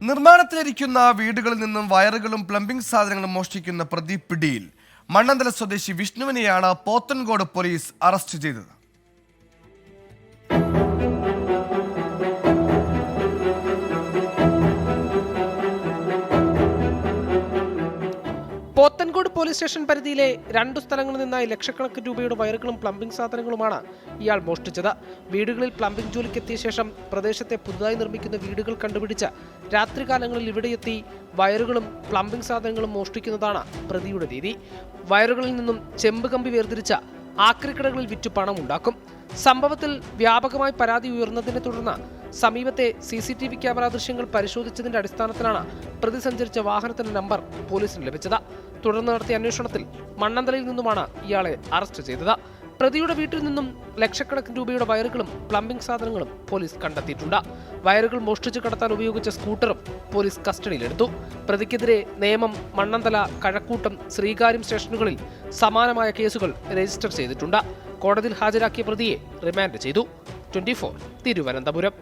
നിർമ്മാണത്തിലിരിക്കുന്ന വീടുകളിൽ നിന്നും വയറുകളും പ്ലംബിംഗ് സാധനങ്ങളും മോഷ്ടിക്കുന്ന പ്രതി പിടിയിൽ. മണ്ണന്തല സ്വദേശി വിഷ്ണുവിനെയാണ് പോത്തൻകോട് പോലീസ് അറസ്റ്റ് ചെയ്തത്. പോത്തൻകോട് പോലീസ് സ്റ്റേഷൻ പരിധിയിലെ 2 സ്ഥലങ്ങളിൽ നിന്നായി ലക്ഷക്കണക്കിന് രൂപയുടെ വയറുകളും പ്ലംബിംഗ് സാധനങ്ങളുമാണ് ഇയാൾ മോഷ്ടിച്ചത്. വീടുകളിൽ പ്ലംബിംഗ് ജോലിക്കെത്തിയ ശേഷം പ്രദേശത്തെ പുതുതായി നിർമ്മിക്കുന്ന വീടുകൾ കണ്ടുപിടിച്ച് രാത്രികാലങ്ങളിൽ ഇവിടെയെത്തി വയറുകളും പ്ലംബിംഗ് സാധനങ്ങളും മോഷ്ടിക്കുന്നതാണ് പ്രതിയുടെ രീതി. വയറുകളിൽ നിന്നും ചെമ്പ് കമ്പി വേർതിരിച്ച ആക്രിക്കടകളിൽ വിറ്റ് പണം ഉണ്ടാക്കും. സംഭവത്തിൽ വ്യാപകമായി പരാതി ഉയർന്നതിനെ തുടർന്ന് സമീപത്തെ CCTV ക്യാമറ ദൃശ്യങ്ങൾ പരിശോധിച്ചതിന്റെ അടിസ്ഥാനത്തിലാണ് പ്രതി സഞ്ചരിച്ച വാഹനത്തിന്റെ നമ്പർ പോലീസിന് ലഭിച്ചത്. തുടർന്ന് നടത്തിയ അന്വേഷണത്തിൽ മണ്ണന്തലയിൽ നിന്നുമാണ് ഇയാളെ അറസ്റ്റ് ചെയ്തത്. പ്രതിയുടെ വീട്ടിൽ നിന്നും ലക്ഷക്കണക്കിന് രൂപയുടെ വയറുകളും പ്ലംബിംഗ് സാധനങ്ങളും പോലീസ് കണ്ടെത്തിയിട്ടുണ്ട്. വയറുകൾ മോഷ്ടിച്ചു കടത്താൻ ഉപയോഗിച്ച സ്കൂട്ടറും പോലീസ് കസ്റ്റഡിയിലെടുത്തു. പ്രതിക്കെതിരെ നേമം, മണ്ണന്തല, കഴക്കൂട്ടം, ശ്രീകാര്യം സ്റ്റേഷനുകളിൽ സമാനമായ കേസുകൾ രജിസ്റ്റർ ചെയ്തിട്ടുണ്ട്. കോടതിയിൽ ഹാജരാക്കിയ പ്രതിയെ റിമാൻഡ് ചെയ്തു. 24 തിരുവനന്തപുരം.